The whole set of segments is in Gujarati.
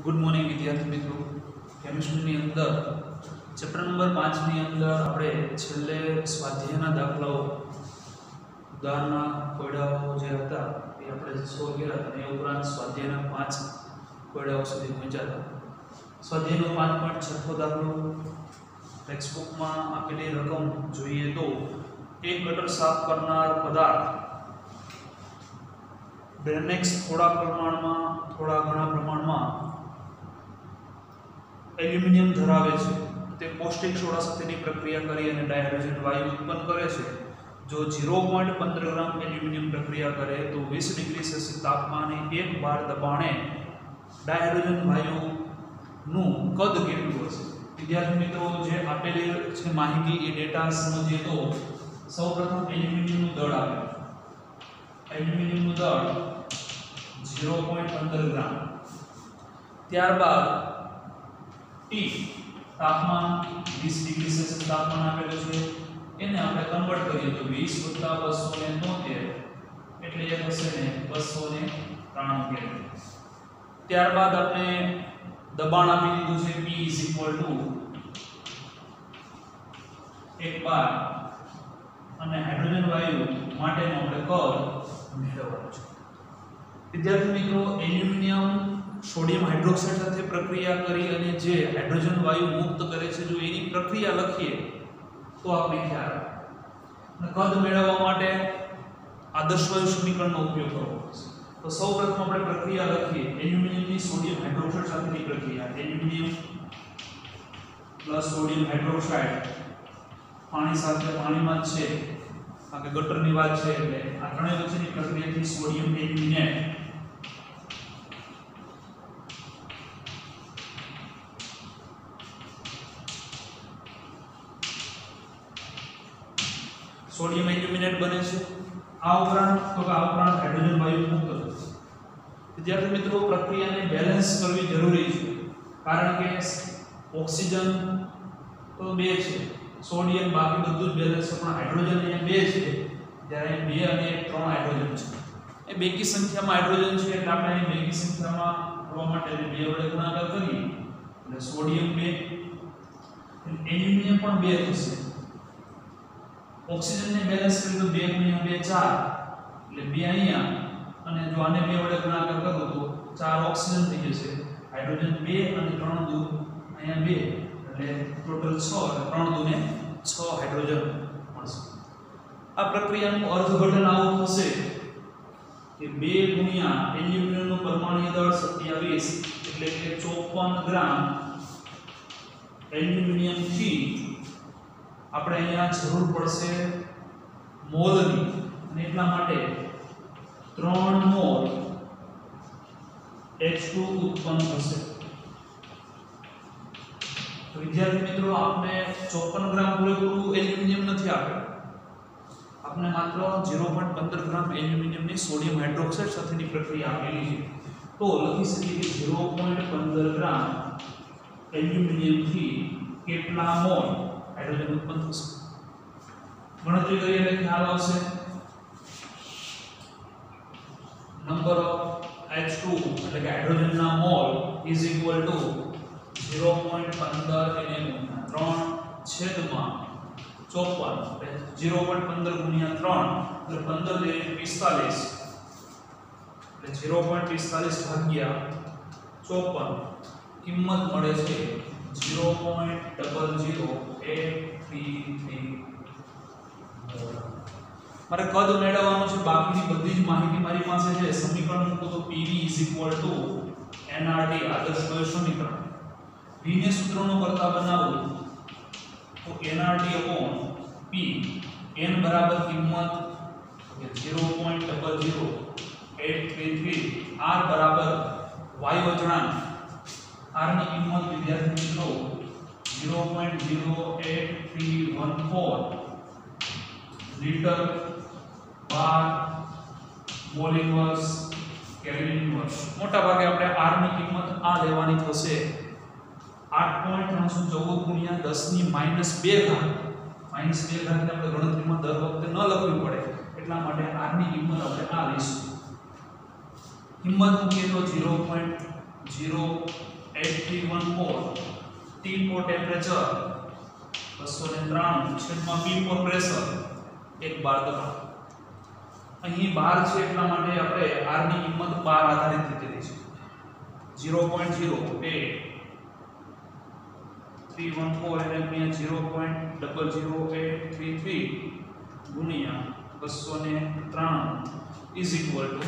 गुड मॉर्निंग विद्यार्थी मित्रों। केमिस्ट्री अंदर चैप्टर नंबर 5 ની અંદર આપણે છેલ્લે સ્વાધ્યાયના દાખલાઓ ઉદાહરણના કોયડાઓ જે હતા એ આપણે સોલ્વ કર્યા અને એ ઉપરાંત સ્વાધ્યાયના 5 કોયડાઓ સુધી પહોંચ્યા હતા। સ્વાધ્યાયનો 5.6 દાખલો ટેક્સ્ટબુકમાં આપેલી રકમ જોઈએ તો એક ગટર સાફ કરનાર પદાર્થ બ્રેનેક્સ થોડા ઘણા પ્રમાણમાં એલ્યુમિનિયમ ધરાવે છે। તે પૌષ્ટિક સોડા સાથેની પ્રક્રિયા કરી અને ડાયહાઇડ્રોજન વાયુ ઉત્પન્ન કરે છે। જો 0.15 ગ્રામ એલ્યુમિનિયમ પ્રક્રિયા કરે તો 20 ડિગ્રી સેલ્સિયસ તાપમાને 1 બાર દબાણે ડાયહાઇડ્રોજન વાયુનું કદ કેટલું હશે? વિદ્યાર્થી મિત્રો, જે આપેલી છે માહિતી એ ડેટા સમજીએ તો સૌપ્રથમ એલ્યુમિનિયમનું દળ આપેલું, એલ્યુમિનિયમનું દળ 0.15 ગ્રામ, ત્યારબાદ ટી તાપમાન 20 ડિગ્રી સેલ્સિયસ તાપમાન આપેલું છે, એને આપણે કન્વર્ટ કરીએ તો 20 + 273 એટલે એ થશે ને 293 કેલ્વિન। ત્યારબાદ આપણે દબાણ આપી દીધું છે P = 1 બાર અને હાઇડ્રોજન વાયુ માટેનો આપણે કદ મેળવવાનો છે। વિદ્યાર્થી મિત્રો, એલ્યુમિનિયમ સોડિયમ હાઇડ્રોક્સાઇડ સાથે પ્રક્રિયા કરી અને જે હાઇડ્રોજન વાયુ મુક્ત કરે છે, જો એની પ્રક્રિયા લખીએ તો આપણે ખ્યાલ આવે। અને કદ મેળવવા માટે આદર્શ વાયુ સમીકરણનો ઉપયોગ કરવો પડશે। તો સૌપ્રથમ આપણે પ્રક્રિયા લખીએ, એલ્યુમિનિયમની સોડિયમ હાઇડ્રોક્સાઇડ સાથેની પ્રક્રિયા, એલ્યુમિનિયમ પ્લસ સોડિયમ હાઇડ્રોક્સાઇડ પાણી સાથે પાણીમાં છે, કારણ કે ગટરની વાત છે એટલે આ ત્રણેય વચ્ચેની પ્રક્રિયાથી સોડિયમ એલ્યુમિનેટ બને છે। આ ઉપરાંત હાઇડ્રોજન વાયુ મુક્ત થશે। વિદ્યાર્થી મિત્રો, પ્રક્રિયાને બેલેન્સ કરવી જરૂરી છે, કારણ કે ઓક્સિજન તો 2 છે, સોડિયમ બાકી બધું જ બેલેન્સ છે, પણ હાઇડ્રોજન અહીંયા 2 છે, જ્યારે 2 અને 3 હાઇડ્રોજન છે। એ બેકી સંખ્યામાં હાઇડ્રોજન છે એટલે આપણે અહીં બેકી સંખ્યામાં કરવા માટે 2 વડે ગુણાકાર કરીએ એટલે સોડિયમ 2, એલ્યુમિનિયમ પણ 2 થશે। ઓક્સિજનને બેલેન્સ કરીએ તો 2 × 2 4 એટલે 2 અહીંયા, અને જો આને 2 વડે ગુણાકાર કરો તો 4 ઓક્સિજન થઈ જશે, હાઇડ્રોજન 2 અને 3 દૂ અહીંયા 2 એટલે ટોટલ 6 એટલે 3 દૂને 6 હાઇડ્રોજન મળશે। આ પ્રક્રિયાનું અર્થઘટન આવું થશે કે 2 ગુણ્યા એલ્યુમિનિયમનું પરમાણુ દળ 27 એટલે કે 54 ગ્રામ એલ્યુમિનિયમ થી આપણે અહીંયા જરૂર પડશે મોલની, અને એટલા માટે 3 મોલ H2 ઉત્પન્ન થશે। તો વિદ્યાર્થી મિત્રો, આપણે 54 ગ્રામ પૂરેપૂરું એલ્યુમિનિયમ નથી આપેલું, આપણે માત્ર 0.15 ગ્રામ એલ્યુમિનિયમની સોડિયમ હાઇડ્રોક્સાઇડ સાથેની પ્રક્રિયા આપેલી છે। તો લખી શકીએ કે 0.15 ગ્રામ એલ્યુમિનિયમથી કેટલા મોલ હાઇડ્રોજન ઉત્પન્ન થશે? ગણતરી કરીએ એટલે ખ્યાલ આવશે। નંબર ઓફ H2 એટલે કે હાઇડ્રોજનના મોલ = 0.15 એને 3 છેદમાં 54 એટલે 0.15 ગુણ્યા 3 એટલે 15 × 45 એટલે 0.45 ભાગ્યા 54 કિંમત મળે છે 0.00833। મારે કદ મેળવવાનું છે, બાકીની બધી જ માહિતી મારી પાસે છે। સમીકરણ મૂકો તો PV = nRT આદર્શ વાયુ સમીકરણ, V ને સૂત્રનો કરતા બનાવું તો nRT/P, n બરાબર કિંમત 0.00833, R બરાબર વાયુ અચળાંક, R ની કિંમત વિદ્યાર્થી મિત્રો 0.08314 લિટર બાર મોલ ઇન્વર્સ કેલ્વિન ઇન્વર્સ। મોટા ભાગે આપણે R ની કિંમત આ લેવાની થશે 8.314 ગુણ્યા 10 ની -2 ઘાત, -2 ઘાતને આપણે ગણતરીમાં દર વખતે ન લખવી પડે એટલા માટે R ની કિંમત આપણે આ લઈશું। કિંમત મૂકીએ તો 0.0 8314 T for ટેમ્પરેચર 293 છેદમાં P for પ્રેશર એક બાર દબાણ. અહીં બાર છે એટલા માટે આપણે R ની કિંમત બાર આધારિત રીતે લીધી છે 0.08314 એટલે અહીંયા 0.00833 ગુણ્યા 293 ઇઝ ઇક્વલ ટુ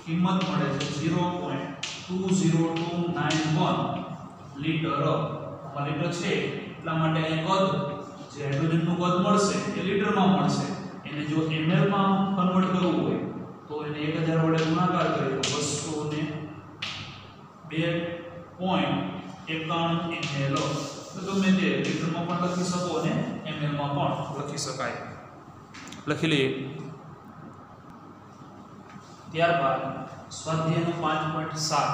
કિંમત મળે છે 0.20291 લીટર. આ લીટર છે એટલા માટે અહીં કદ જે હાઇડ્રોજનનું કદ મળશે એ લીટરમાં મળશે. એને જો ml માં કન્વર્ટ કરવું હોય તો એને 1000 વડે ગુણાકાર કરીએ તો 202.91 ml. તો તમે તે લીટરમાં પણ લખી શકો અને ml માં પણ લખી શકાય. લખી લઈએ. ત્યારબાદ સ્વાધ્યાયનો 5.7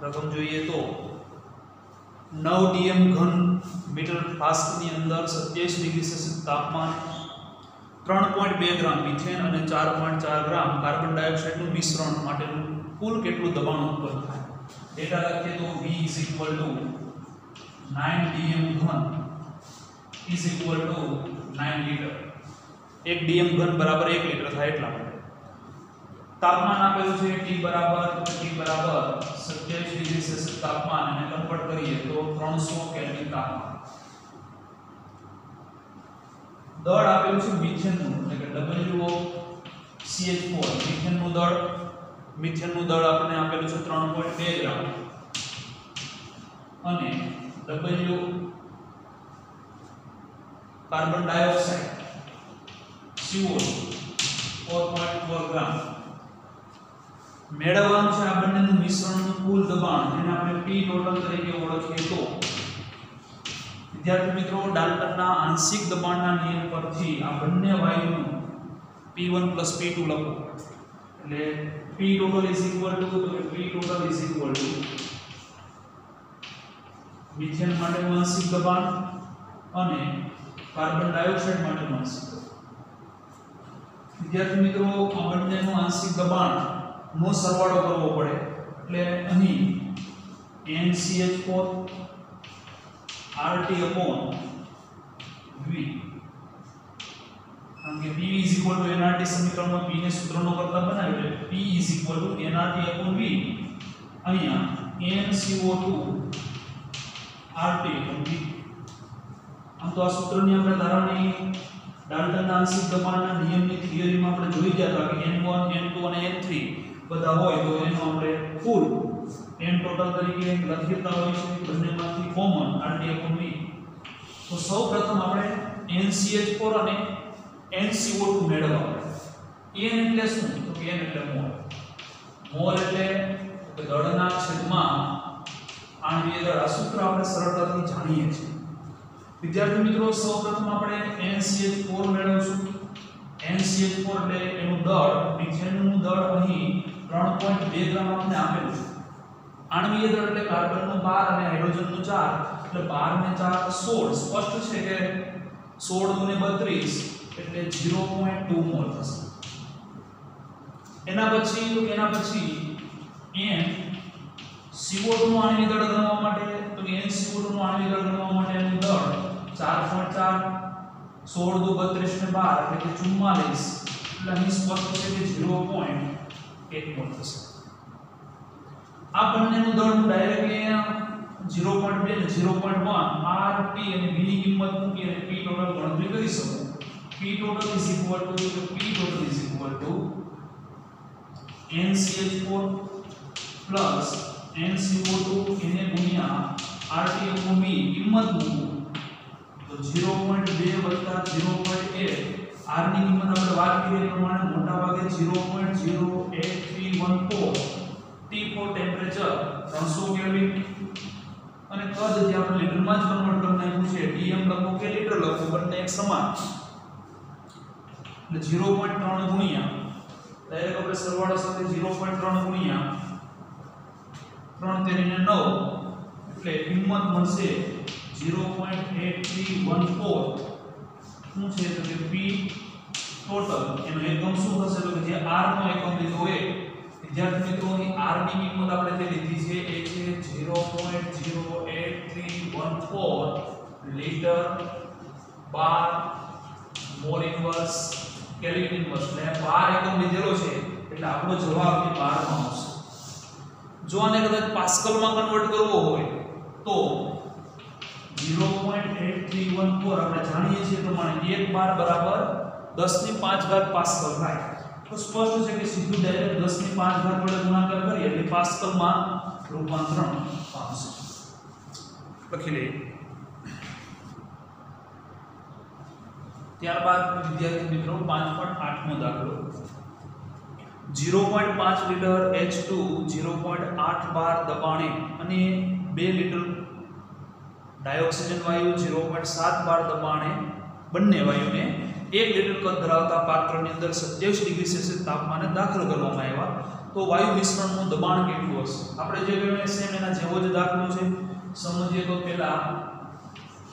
રકમ જોઈએ તો 9 dm ઘન મીટર ફ્લાસ્કની અંદર 27 ડિગ્રી સેલ્સિયસ તાપમાન 3.2 ગ્રામ મિથેન અને 4.4 ગ્રામ કાર્બન ડાયોક્સાઇડનું મિશ્રણ માટેનું કુલ કેટલું દબાણ ઉત્પન્ન થાય. ડેટા લખીએ તો V = 9 dm ઘન = 9 લીટર. 1 dm ઘન બરાબર 1 લીટર થાય એટલા માટે. તાપમાન આપેલું છે T બરાબર 27 ડિગ્રી સેલ્સિયસ તાપમાન અને કન્વર્ટ કરીએ તો 300 કેલ્વિન તાપમાન. દળ આપેલું છે મિથેનનું એટલે કે WOCH4 મિથેનનું દળ આપણને આપેલું છે 3.2 ગ્રામ અને W કાર્બન ડાયોક્સાઇડ CO 4.4 ગ્રામ. મેળવવાનું છે આ બંનેનું મિશ્રણનું કુલ દબાણ જેને આપણે P ટોટલ તરીકે ઓળખીએ તો વિદ્યાર્થી મિત્રો ડાલ્ટનના આંશિક દબાણના નિયમ પરથી આ બંને વાયુનું P1 + P2 લખો એટલે P total મિથેન માટેનું આંશિક દબાણ અને કાર્બન ડાયોક્સાઇડ માટેનું આંશિક દબાણ. વિદ્યાર્થી મિત્રો આ બંનેનું આંશિક દબાણ નો સરવાળો કરવો પડે એટલે અહીં NCH4 RT/V કારણ કે P = nRT સમીકરણમાં P ને સૂત્રનો કરતા બનાવ્યું એટલે P = nRT/V અહીંયા NCO2 RT/V. આમ તો આ સૂત્રની આપણે ધારણી ડાલ્ટનના આંશિક દબાણના નિયમની થિયરીમાં આપણે જોઈ ગયા હતા કે N1 N2 અને N3 બધા હોય તો એનો આપણે કુલ n ટોટલ તરીકે લખીતા હોય છે બંનેમાંથી કોમન RT/V. તો સૌપ્રથમ આપણે NCH4 અને NCO2 મેળવવા પડે. n એટલે શું તો n એટલે મોલ. મોલ એટલે દળના છેદમાં આણ્વીય દળ. આ સૂત્ર આપણે સરળતાથી જાણીએ છીએ. વિદ્યાર્થી મિત્રો સૌપ્રથમ આપણે NCH4 મેળવશું. NCH4 એટલે એનું દળ મિથેનનું દળ અહીં 3.2 ગ્રામ આપણે આપેલું છે. આણ્વીય દળ એટલે કાર્બનનું 12 અને હાઇડ્રોજનનું 4 એટલે 12 ને 4 16. સ્પષ્ટ છે કે 16 ને 32 એટલે 0.2 મોલ થશે. એના પછી NCO2 નું આણ્વીય દળ ગણવા માટે તો NCO2 નું આણ્વીય દળ ગણવા માટે એનું દળ 4.4 16 2 32 ને 12 એટલે કે 44 એટલે અહીં સ્પષ્ટ છે કે 0.1 મોલ થશે. આ બંનેનું દળ હું ડાયરેક્ટલી 0.2 ને 0.1 RT અને V ની કિંમત મૂકી અને P ટોટલ ગણતરી કરી શકું. P total = NCH4 plus NCO2 એને ગુણ્યા RT/V કિંમત મૂકું તો 0.2 વત્તા 0.8 R ની કિંમત આપણે વાત કરીએ એ પ્રમાણે મોટા ભાગે 0.08314 T for ટેમ્પરેચર 300 કેલ્વિન અને કદ જે આપણે લીટરમાં જ કન્વર્ટ કરી નાખ્યું છે dm લખો કે લીટર લખો બંને એક સમાન એટલે 0.3 ગુણ્યા ડાયરેક્ટ આપણે સરવાળો સાથે 0.3 ગુણ્યા 3 તેરીને 9 એટલે કિંમત મળશે 0.8314 શું છે તો કે P ટોટલ એનો એકમ શું થશે તો કે જે R નો એકમ લીધો હોય વિદ્યાર્થી મિત્રો અહીં R ની કિંમત આપણે જે લીધી છે એ છે 0.08314 0.14 लीटर बार मोल इनवर्स કેલ્વિન ઇનવર્સ ને 12 એકમ લીધેલો છે એટલે આપણો જવાબ એ 12 માં આવશે જો આને કદાચ પાસ્કલ માં કન્વર્ટ કરવો હોય તો 0.8314 આપણે જાણીએ છીએ પ્રમાણે 1 બાર બરાબર 10 ની 5 ઘાત પાસ્કલ થાય તો સ્પષ્ટ છે કે સીધું ડાયરેક્ટ 10 ની 5 ઘાત વડે ગુણાકાર કરીએ એટલે પાસ્કલ માં રૂપાંતરણ પામશે લખી લઈએ ત્યારબાદ વિદ્યાર્થી મિત્રો 5.8 નો દાખલો 0.5 લિટર H2 0.8 બાર દબાણે અને 2 લિટર ડાયોક્સિજન વાયુ 0.7 બાર દબાણે બંને વાયુને 1 લિટર કદ ધરાવતા પાત્રની અંદર 27 ડિગ્રી સેલ્સિયસ તાપમાને દાખલ કરવામાં આવ્યા તો વાયુ મિશ્રણનું દબાણ કેટલું હશે આપણે જે ગણ્યું સેમ એના જેવો જ દાખલો છે સમજીએ તો પહેલા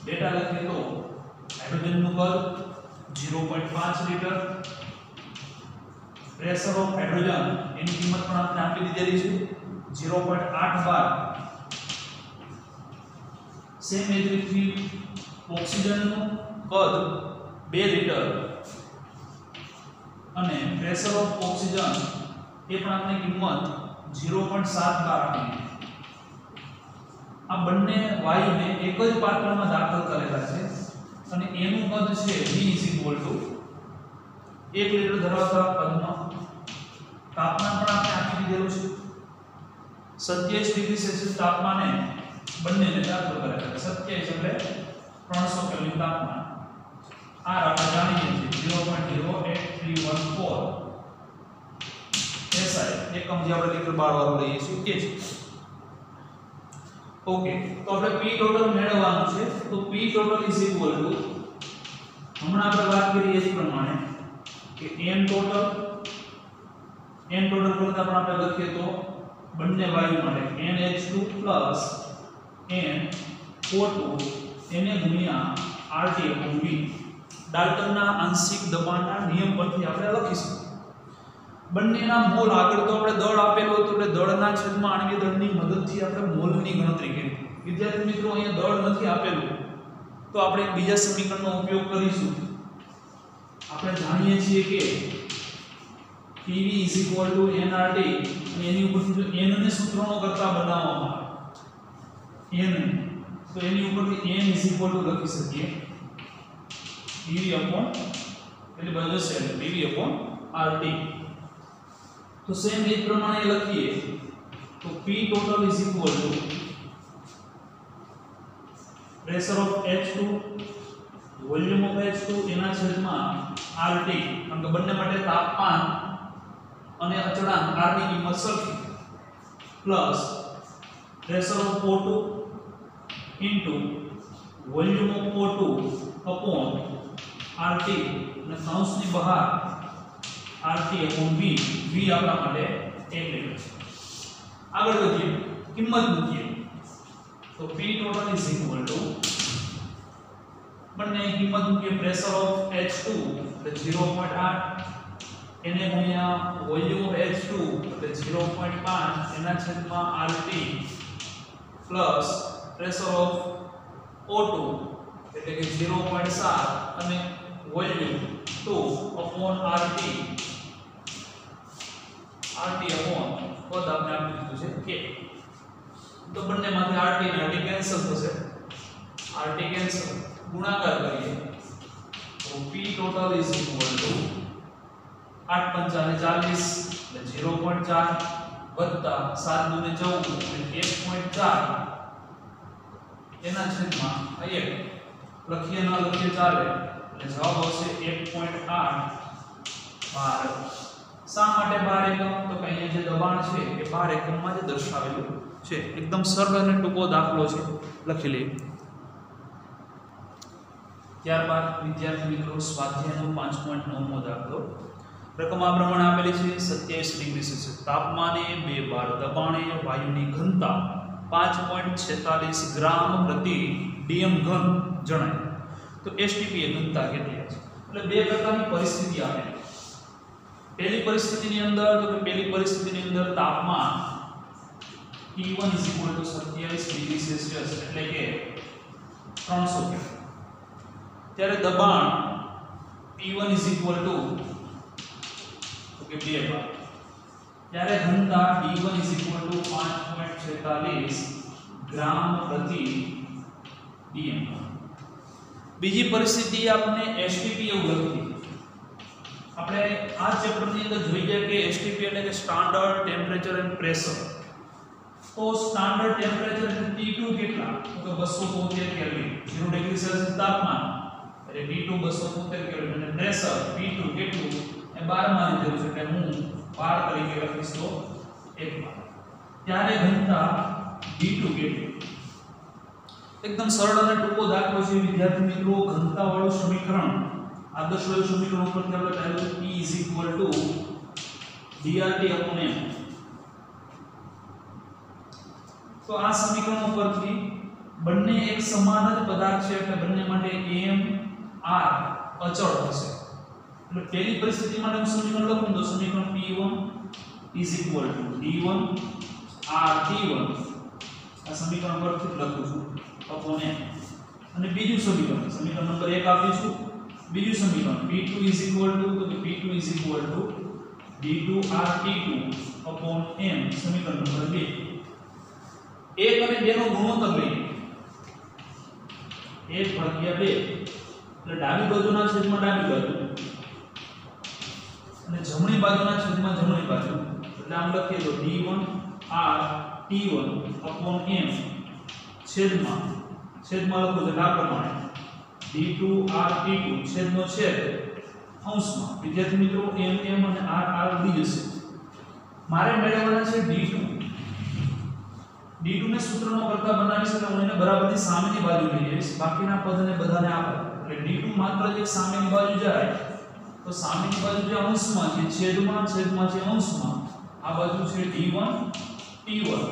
ડેટા લખીએ તો હાઇડ્રોજનનું કદ 0.5 लीटर प्रेशर ऑफ हाइड्रोजन એની કિંમત પણ આપણે આપી દીધેલી છે 0.8 બાર સેમ એજ રીતથી ઓક્સિજનનું કદ 2 લિટર અને પ્રેશર ઓફ ઓક્સિજન એ પણ આપણે કિંમત 0.7 બાર આપી આ બંને વાયુને એક જ પાત્રમાં દાખલ કરેલા છે અને એનું કદ છે V 1 લિટર ધરાવતા કદમાં તાપમાન પણ આપણે આપી દીધેલું છે 27 ડિગ્રી સેલ્સિયસ તાપમાને બંનેને દાખલ કરેલા છે 27 એટલે 300 કેલ્વિન તાપમાન આ આપણે જાણીએ છીએ 0.08314 SI એકમ જે આપણે લિટર બાર વાળું લઈએ છીએ એ છે ઓકે તો આપણે P ટોટલ મેળવવાનું છે તો P total is equal two હમણાં આપણે વાત કરી એ પ્રમાણે કે N ટોટલ કરતા પણ આપણે લખીએ તો બંને વાયુ માટે NH2 NO2 એને ગુણ્યા RT/V ડાલ્ટનના આંશિક દબાણના નિયમ પરથી આપણે લખીશું બંનેના મોલ આગળ તો આપણે દળ આપેલો હતો એટલે દળના છેદમાં આણ્વિક દળની મદદથી આપણે મોલની ગણતરી કરી વિદ્યાર્થી મિત્રો અહીંયા દળ નથી આપેલું તો આપણે બીજા સમીકરણનો ઉપયોગ કરીશું આપણે જાણીએ છીએ કે PV = nRT અને એની ઉપરથી જો n ને સૂત્રનો કરતા બનાવવામાં આવે n તો એની ઉપરથી n = લખી શકીએ PV એટલે બધું છે PV RT तो सेम इस प्रमाणे लखिए तो P total is equal to pressure of H2 volume of H2 એના છેદમાં RT કારણ કે બંને માટે તાપમાન અને અચળાંક R ની કિંમત સરખી plus pressure of O2 into volume of O2 upon RT અને કૌંસની બહાર RT/V V આપણા માટે 1 લિટર આગળ વધીએ કિંમત મૂકીએ તો P total is equal to બંને કિંમત મૂકીએ પ્રેશર ઓફ H2 એટલે 0.8 એને ગુણ્યા વોલ્યુમ ઓફ H2 એટલે 0.5 એના છેદમાં RT plus pressure of O2 એટલે કે 0.7 અને વોલ્યુમ 2 upon RT પદ આપણે આપી દીધું છે કે તો બંનેમાંથી RT અને RT કેન્સલ થશે RT કેન્સલ ગુણાકાર કરીએ તો P total is equal to 8 પંચા 40 એટલે 0.4 વત્તા 7 દુને 14 એટલે 1.4 એના છેદમાં 1 લખીએ ન લખીએ ચાલે એટલે જવાબ આવશે 1.8 બાર શા માટે 12 એકમ તો કે અહીંયા જે દબાણ છે એ 12 એકમમાં જ દર્શાવેલું છે એકદમ સરળ અને ટૂંકો દાખલો છે લખી લઈએ ત્યારબાદ વિદ્યાર્થી મિત્રો સ્વાધ્યાયનો 5.9 મો દાખલો રકમ આ પ્રમાણે આપેલી છે 27 ડિગ્રી સેલ્સિયસ તાપમાને 2 બાર દબાણે વાયુની ઘનતા 5.46 ગ્રામ પ્રતિ dm ઘન જણાય તો STP એ ઘનતા કેટલી છે એટલે બે પ્રકારની પરિસ્થિતિ આપેલી પહેલી પરિસ્થિતિની અંદર તાપમાન T1 = 27 ડિગ્રી સેલ્સિયસ એટલે કે 300 કેલ્વિન. ત્યારે દબાણ P1 = તો કે 2 બાર. ત્યારે ઘનતા D1 = 5.46 ગ્રામ પ્રતિ dm. બીજી પરિસ્થિતિ આપણે STP એવું લખી. આપણે આ ચેપ્ટરની અંદર જોઈ ગયા કે STP એટલે કે સ્ટાન્ડર્ડ ટેમ્પરેચર એન્ડ પ્રેશર. તો સ્ટાન્ડર્ડ ટેમ્પરેચર T2 કેટલા? તો 273 કેલ્વિન. 0 ડિગ્રી સેલ્સિયસ તાપમાન એટલે T2 273 કેલ્વિન અને પ્રેશર P2 કેટલું એ 12 માં લીધેલું છે એટલે હું 12 તરીકે લખીશ તો 1 બાર. ત્યારે ઘનતા D2 કેટલી? એકદમ સરળ અને ટૂંકો દાખલો છે વિદ્યાર્થી મિત્રો. ઘનતા વાળું સમીકરણ આદર્શ વાયુ સમીકરણ ઉપરથી આપણે પહેલું P = dRT/m. તો આ સમીકરણ ઉપરથી બંને એક સમાન જ પદાર્થ છે એટલે બંને માટે m r અચળ હશે. એટલે પહેલી પરિસ્થિતિ માટે હું સમીકરણ લખું તો સમીકરણ P1 = d1 r t1 આ સમીકરણ પરથી લખું છું upon m. અને બીજું સમીકરણ નંબર 1 આપીશું. બીજું સમીકરણ P2 = d2 r t2 upon m. સમીકરણ નંબર 2 1 અને 2 નો ગુણોત્તર લઈએ 1/2 એટલે ડાબી બાજુના છેદમાં ડાબી બાજુ અને જમણી બાજુના છેદમાં જમણી બાજુ એટલે આમ લખીએ તો d1 r t1 upon m છેદમાં લખું એટલે આ પ્રમાણે d2 r t2 છેદનો છેદ અંશમાં. વિદ્યાર્થી મિત્રો m અને r ઉડી જશે. મારે મેળવવાના છે d2 ને સૂત્રનો કરતા બનાવીશ એટલે હું એને બરાબરની સામેની બાજુ લઈ જઈશ. બાકીના પદને બધાને આપો એટલે d2 માત્ર જે સામેની બાજુ જાય તો સામેની બાજુ જે અંશમાં છે છેદમાં છે અંશમાં આ બાજુ છે d1 t1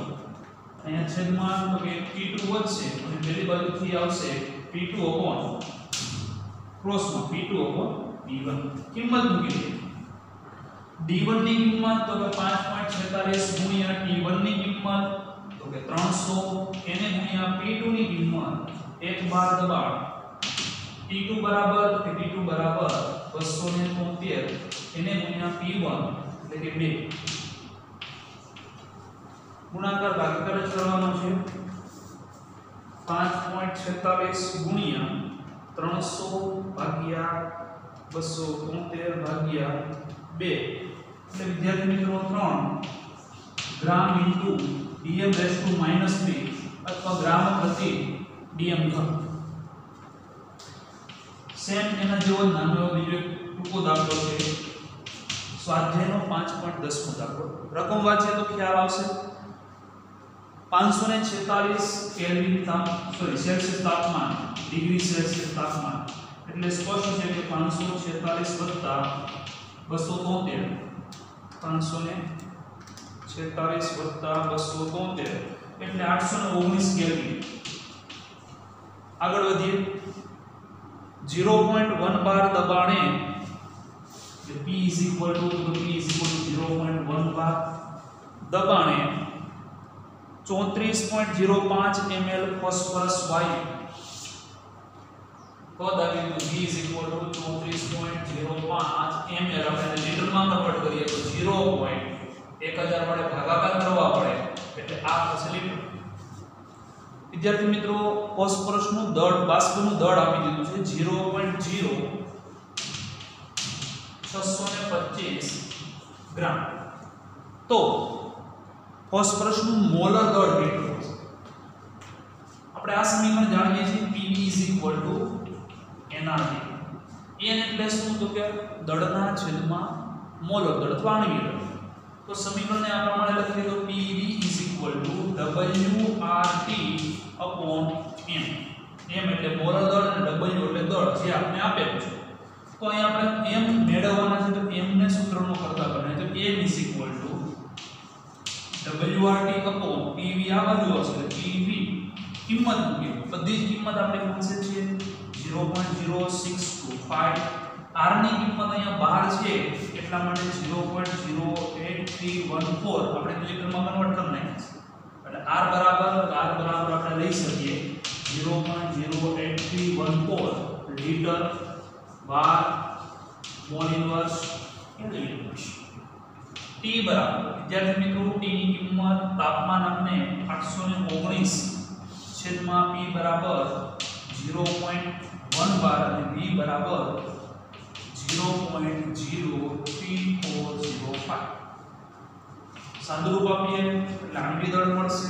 અહીંયા છેદમાં તો કે t2 વધશે અને પેલી બાજુથી આવશે p2 upon ક્રોસમાં p2 upon d1. કિંમત મૂકી દઈએ. d1 ની કિંમત તો કે 5.46 ગુણ્યા t1 ની કિંમત તો કે 300 એને ગુણ્યા p2 ની કિંમત 1 બાર દબાણ t2 બરાબર તો કે t2 બરાબર 273 એને ગુણ્યા p1 એટલે કે 2 ગુણાકાર ભાગાકાર જ કરવાનો છે. 5.46 ગુણ્યા 300 ભાગ્યા 273 ભાગ્યા 2 એટલે વિદ્યાર્થી મિત્રો 3 ગ્રામ ઇન્ટુ dm⁻³ અથવા ગ્રામ પ્રતિ dm ઘન. સેમ એના જેવો નાનો બીજો ટૂંકો દાખલો છે સ્વાધ્યાયનો 5.10 દાખલો. રકમ વાંચીએ તો ખ્યાલ આવશે. 546 કેલ્વિન સેલ્સિયસ તાપમાન ડિગ્રી સેલ્સિયસ તાપમાન એટલે સ્પષ્ટ છે કે 546 વત્તા 273 546 વત્તા 273 એટલે 819 કેલ્વિન. આગળ વધીએ. 0.1 બાર દબાણે P = 0.1 બાર દબાણે 34.05 ml ફોસ્ફરસ વાયુ પદ આવ્યું P = 34.05 ml. આપણે લીટરમાં કન્વર્ટ કરીએ તો 0.1000 વડે ભાગાકાર કરવા પડે એટલે આ થશે લીટર. વિદ્યાર્થી મિત્રો ફોસ્ફરસનું દળ બાષ્પનું દળ આપી દીધું છે 0.0625 ગ્રામ. તો ફોસ્ફરસનું મોલર દળ કેટલું હશે? આપણે આ સમીકરણ જાણીએ છીએ Pv = nRT. n એટલે શું? તો કે દળના છેદમાં મોલર દળ અથવા આણ્વિક દળ. તો સમીકરણને આ પ્રમાણે લખીએ તો Pv = WRT/m. m એટલે મોલર દળ અને W એટલે દળ જે આપણે આપેલું છે. તો અહીં આપણે m મેળવવાના છે તો m ને સૂત્રનો કરતા બનાવીએ તો m = WRT/PV આ બાજુ આવશે PV કિંમત મૂકીએ. બધી જ કિંમત આપણી પાસે છે 0.0625. r ની કિંમત અહીંયા 12 છે એટલા માટે 0.08314 આપણે લીટરમાં કન્વર્ટ કરી નાખીએ. એટલે r બરાબર આપણે લઈ શકીએ 0.08314 लीटर बार मोल इनवर्स इनवर्स। T बराबर विद्यार्थी मित्रों T ની કિંમત તાપમાન આપણે 819 છેદમાં P બરાબર 0.12 અને V બરાબર 0.03405 સાંદ્રરૂપ આપીએ એટલે આંતરિક દળ મળશે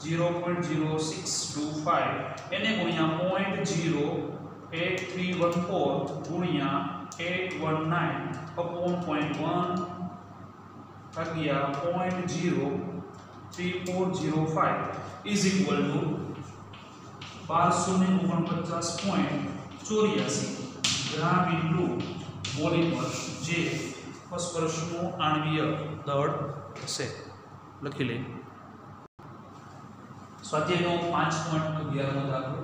0.0625 એને ગુણ્યા 0.8314 ગુણ્યા 819 upon 0.1 ભાગ્યા 0.03405 is equal to 1249.84 gram into mall inverse જે ફોસ્ફરસનું આણ્વીય દળ છે લખી લઈએ। સ્વાધ્યાયનો 5.11 દાખલો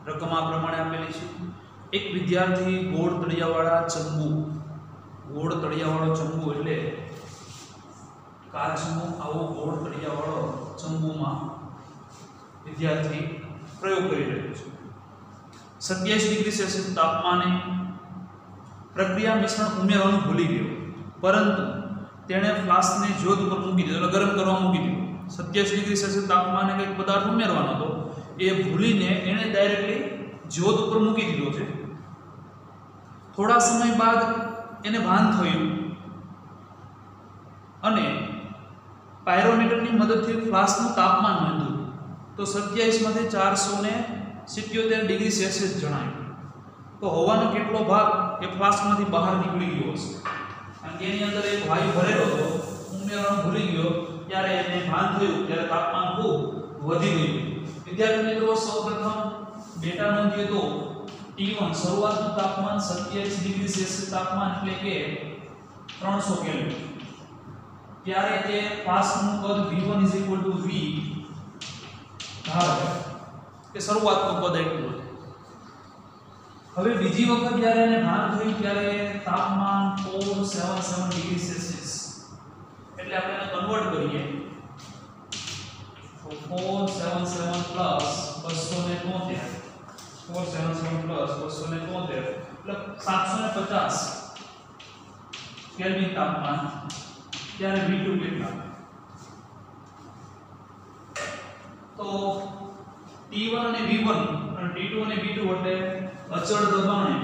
રકમ આ પ્રમાણે આપેલી છે। એક વિદ્યાર્થી ગોળ તળિયાવાળા ચંબુ એટલે કાચનો આવો ગોળ તળિયાવાળો ચંબુમાં વિદ્યાર્થી પ્રયોગ કરી રહ્યો છે। 27 ડિગ્રી સેલ્સિયસ તાપમાને પ્રક્રિયા મિશ્રણ ઉમેરવાનું ભૂલી ગયો, પરંતુ તેણે ફ્લાસ્કને જ્યોત ઉપર મૂકી દીધો, એટલે ગરમ કરવા મૂકી દીધો। 27 ડિગ્રી સેલ્સિયસ તાપમાને કંઈક પદાર્થ ઉમેરવાનો હતો, એ ભૂલીને એણે ડાયરેક્ટલી જ્યોત ઉપર મૂકી દીધો છે। થોડા સમય બાદ એને ભાન થયું અને પાયરોમીટરની મદદથી ફ્લાસ્કનું તાપમાન નોંધ્યું તો 27 માંથી 477 ડિગ્રી સેલ્સિયસ જણાયું। તો હવાનો કેટલો ભાગ એ ફ્લાસ્કમાંથી બહાર નીકળી ગયો હશે, કારણ કે એની અંદર એક વાયુ ભરેલો હતો, ઉમેરવાનું ભૂલી ગયો, ત્યારે એને ભાન થયું, ત્યારે તાપમાન ખૂબ વધી ગયું। વિદ્યાર્થી મિત્રો સૌપ્રથમ ડેટા નોંધીએ તો T1 શરૂઆતનું તાપમાન 27 ડિગ્રી સેલ્સિયસ તાપમાન એટલે કે 300 કેલ્વિન, ત્યારે તે ફ્લાસ્કનું કદ V1 V ધારો કે શરૂઆતનું કદ એટલું છે। હવે બીજી વખત જ્યારે એને ભાન થયું ત્યારે તાપમાન 477 ડિગ્રી સેલ્સિયસ, એટલે આપણે એને કન્વર્ટ કરીએ તો 477 પ્લસ 273 એટલે 750 કેલ્વિન તાપમાન, ત્યારે V2 કેટલા? તો T1 અને V1 અને T2 અને V2 એટલે અચળ દબાણે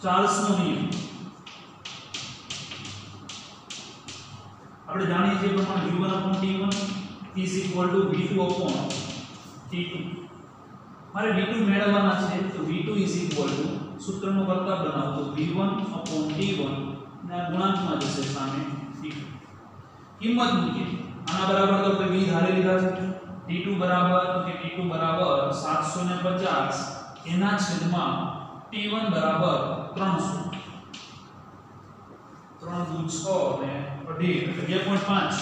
ચાર્લ્સનો નિયમ આપણે જાણીએ છીએ પ્રમાણે V1 T1 is equal to V2 T2। મારે V2 મેળવવાના છે તો V2 is equal to સૂત્રનો કરતા બનાવો તો V1 T1 ને ગુણાંકમાં જશે સામે T2, કિંમત મૂકીએ આના બરાબર તો આપણે V ધારી લીધા છે, T2 બરાબર 750 એના છેદમાં T1 બરાબર 300, 3 દુ 6 ને 2.5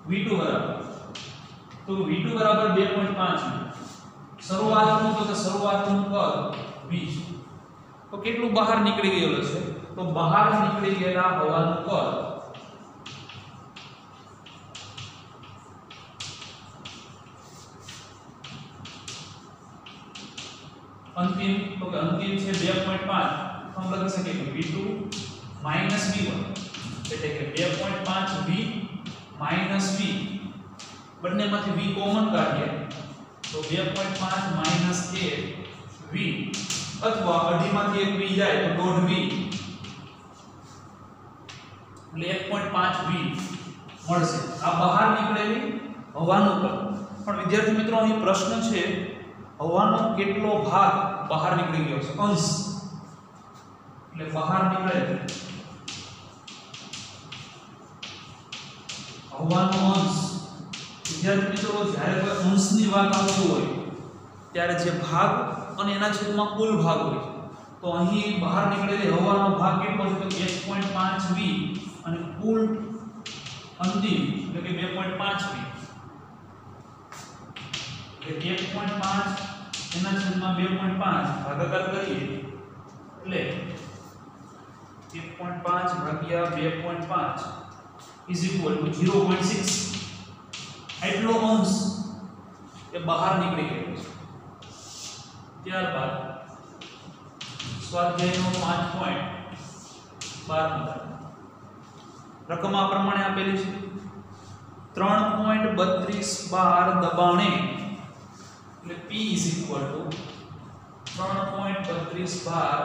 V2 બરાબર તો V2 બરાબર 2.5 શરૂઆતનું કદ V તો કેટલું બહાર નીકળી ગયેલું છે? તો બહાર નીકળી ગયેલા હવાનું કદ અંતિમ છે 2.5, हम લખી શકીએ કે V2 V1 એટલે કે 2.5 V V બંનેમાંથી V કોમન કાઢીએ તો 2.5 1 V અથવા અઢીમાંથી એક V જાય તો 1.5 V એટલે 1.5 V મળશે। આ બહાર નીકળેલી હવાનું કદ। પણ વિદ્યાર્થી મિત્રો અહીં પ્રશ્ન છે હવાનો કેટલો ભાગ બહાર નીકળી ગયો છે? અંશ, એટલે બહાર નીકળે હવાનો અંશ। વિદ્યાર્થી મિત્રો જ્યારે કોઈ અંશની વાત આવતી હોય ત્યારે જે ભાગ અને એના છેદમાં કુલ ભાગ હોય તો અહીં બહાર નીકળેલી હવાનો ભાગ કેટલો છે તો 1.5 V અને કુલ અંતિમ એટલે કે 2.5 V એટલે 1.5 એના છેદમાં 2.5 ભાગાકાર કરીએ એટલે 1.5 ભાગ્યા 2.5 इज इक्वल टू 0.6 એટલો અંશ એ બહાર નીકળી ગયો છે। ત્યારબાદ સ્વાધ્યાયનો 5.12 રકમ આ પ્રમાણે આપેલી છે 3.32 બાર દબાણે એટલે P ઇઝ ઇક્વલ ટુ 3.32 બાર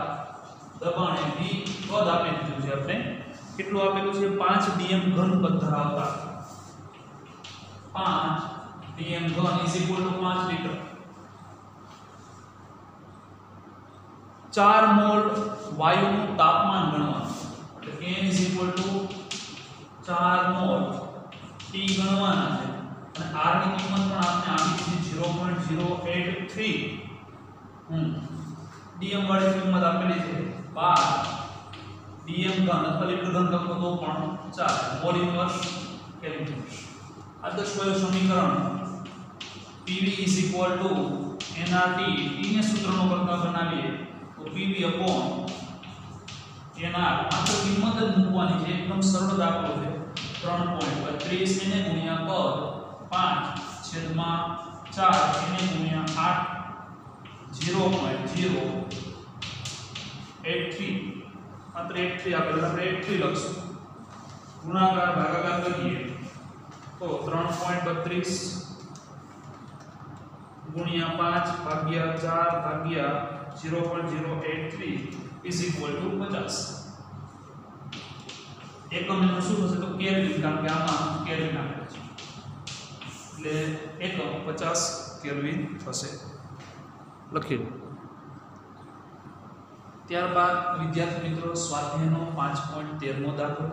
દબાણે V પદ આપી દીધું છે આપણે કેટલું આપેલું છે 5 dm ઘન પદ ધરાવતા 5 dm ઘન is equal to 5 litre 4 mole વાયુનું તાપમાન ગણવાનું એટલે n is equal to 4 mole T ગણવાના છે અને r ની કિંમત પણ આપણે આપી છે 0.083 dm વાળી કિંમત આપેલી છે 12 dm ઘન અથવા લિટર ઘન લખો તો પણ ચાલે મોલ ઇન્વર્સ કેલ્વિન આદર્શ વાયુ સમીકરણ PV nRT T ને સૂત્રનો કરતા બનાવીએ તો PV nR માત્ર કિંમત જ મૂકવાની છે એકદમ સરળ દાખલો છે 3.32 એને ગુણ્યા પદ 5/4 એને ગુણ્યા 8 0.083 માત્ર 83 આપણે 83 લખશું ગુણાકાર ભાગાકાર કરીએ તો 3.32 ગુણ્યા 5 ભાગ્યા 4 ભાગ્યા 0.083 is equal to 50 એકમ એનું શું થશે તો કેલ્વિન કારણ કે આમાં કેલ્વિન આપેલ છે એટલે એકમ 50 કેલ્વિન થશે લખી લો। ત્યારબાદ વિદ્યાર્થી મિત્રો સ્વાધ્યાયનો 5.13મો દાખલો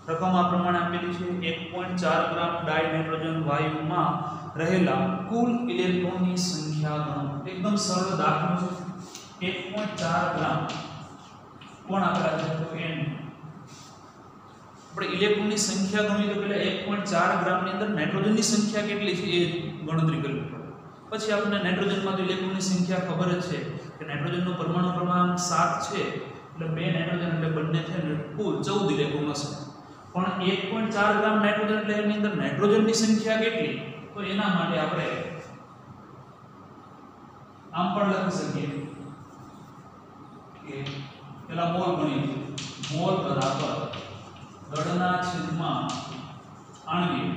રકમ આ પ્રમાણે આપેલી છે 1.4 ગ્રામ ડાયનાઇટ્રોજન વાયુમાં રહેલા કુલ ઇલેક્ટ્રોનની સંખ્યા ગણો એકદમ સરળ દાખલો છે 1.4 ગ્રામ કોણ આપેલા છે તો n આપણે ઇલેક્ટ્રોનની સંખ્યા ગણવી તો પહેલા 1.4 ગ્રામ ની અંદર નાઇટ્રોજનની સંખ્યા કેટલી છે એ ગણતરી કરવી પડે પછી આપણને નાઇટ્રોજનમાં તો ઇલેક્ટ્રોનની સંખ્યા ખબર જ છે કે નાઇટ્રોજનનો પરમાણુ ક્રમાંક 7 છે એટલે બે નાઇટ્રોજન એટલે બંને થઈને કુલ 14 ઇલેક્ટ્રોન હશે પણ 1.4 ગ્રામ નાઇટ્રોજન એટલે એની અંદર નાઇટ્રોજનની સંખ્યા કેટલી તો એના માટે આપણે આમ પણ લખી શકીએ કે પેલા મોલ ગણીએ મોલ બરાબર દળના છેદમાં આણ્વિક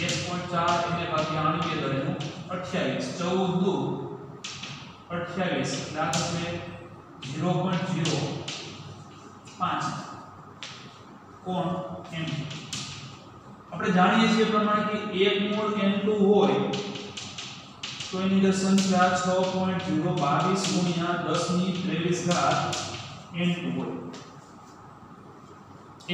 1.4 એટલે ભાગ્યા આણ્વિક દળનું 28 14 28 એટલે આ થશે 0.05 કોણ m આપણે જાણીએ છીએ પ્રમાણે કે 1 મોલ n2 હોય તો એની અંદર સંખ્યા 6.022 ગુણ્યા 10 ની 23 ઘાત n2 હોય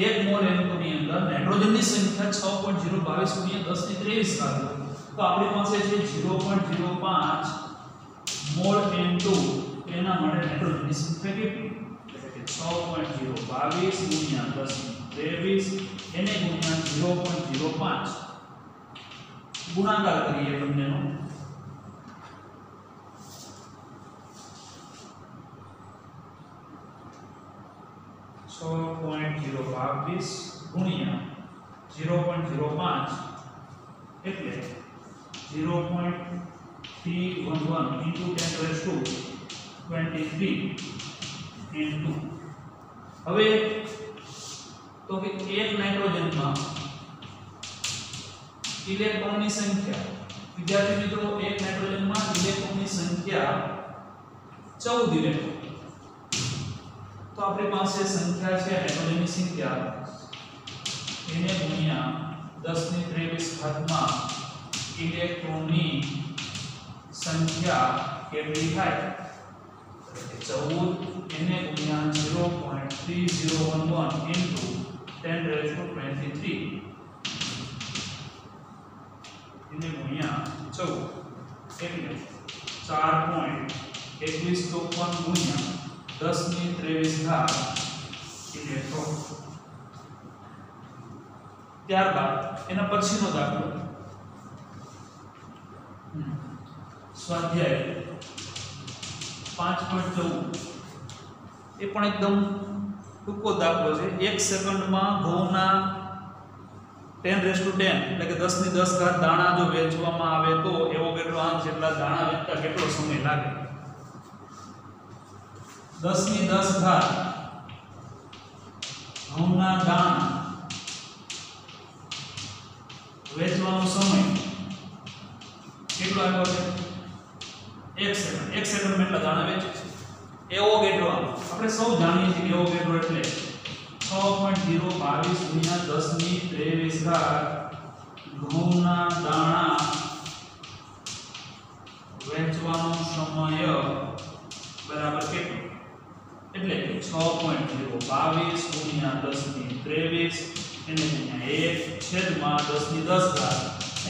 1 મોલ n2 ની અંદર નાઇટ્રોજનની સંખ્યા 6.022 ગુણ્યા 10 ની 23 ઘાત હોય તો આપણી પાસે છે 0.05 મોલ n2 એના માટે નાઇટ્રોજનની સંખ્યા કેટલી એટલે કે 6.022 ગુણ્યા 10 ની 23 એને ગુણ્યા 0.05 ગુણાકાર કરીએ બંનેનો 6.022 ગુણ્યા 0.05 એટલે 0.311 into 10⁻23 into હવે તો કે એક નાઇટ્રોજનમાં ઇલેક્ટ્રોનની સંખ્યા વિદ્યાર્થી મિત્રો એક નાઇટ્રોજનમાં ઇલેક્ટ્રોનની સંખ્યા 14 ઇલેક્ટ્રોન તો આપણી પાસે સંખ્યા છે નાઇટ્રોજનની સંખ્યા એને ગુણ્યા 10 ની 23 ઘાતમાં ઇલેક્ટ્રોનની સંખ્યા કેટલી થાય 14 એને ગુણ્યા 0.3011 into 10⁻23 એને ગુણ્યા 14 એટલે 4.2153 ગુણ્યા 10 ની 23 ઘાત ઇલેક્ટ્રોન ત્યારબાદ એના પછીનો દાખલો સ્વાધ્યાય 5.14 એ પણ એકદમ ટૂંકો દાખલો છે 1 સેકન્ડમાં ઘઉંના 10⁻10 એટલે કે 10⁻10 દાણા જો વેચવામાં આવે તો એવોગાડ્રો આંક જેટલા દાણા વેચતા કેટલો સમય લાગે 10⁻10 ઘઉંના દાણા વેચવાનો સમય કેટલો આવ્યો છે 1 સેકન્ડ 1 સેકન્ડમાં એટલા દાણા વેચે છે એવોગાડ્રો આપણે સૌ જાણીએ છીએ કે એવોગાડ્રો એટલે 6.022 × 10⁻23 ઘઉંના દાણા વેચવાનો સમય બરાબર કેટલો એટલે 6.022 × 10⁻23 એને ગુણ્યા 1/10⁻10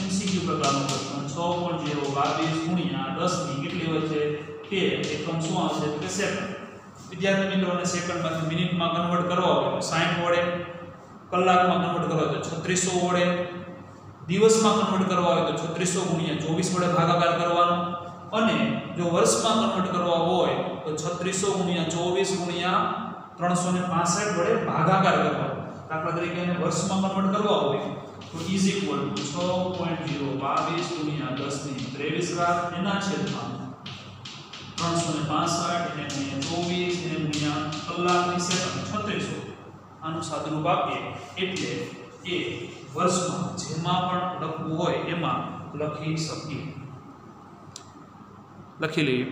એમસીક્યુ પ્રકારનો પ્રશ્ન 6.022 × 10 કેટલી હોય છે 13 એકમ શું આવશે કે સેકન્ડ વિદ્યાર્થી મિત્રોને સેકન્ડમાંથી મિનિટમાં કન્વર્ટ કરવા હોય તો 60 વડે કલાકમાં કન્વર્ટ કરવા હોય તો 3600 વડે દિવસમાં કન્વર્ટ કરવા હોય તો 3600 × 24 વડે ભાગાકાર કરવાનો અને જો વર્ષમાં કન્વર્ટ કરવા હોય તો 3600 × 24 × 365 વડે ભાગાકાર કરવાનો દાખલા તરીકે એને વર્ષમાં કન્વર્ટ કરવા હોય તો ઇઝ ઇક્વલ ટુ 6.022 × 10⁻23 એના છેદમાં 365 એને ગુણ્યા 24 એને ગુણ્યા કલાકની સેકન્ડ 3600 આનું સાદુરૂપ આપીએ એટલે એ વર્ષમાં જેમાં પણ લખવું હોય એમાં લખી શકીએ લખી લઈએ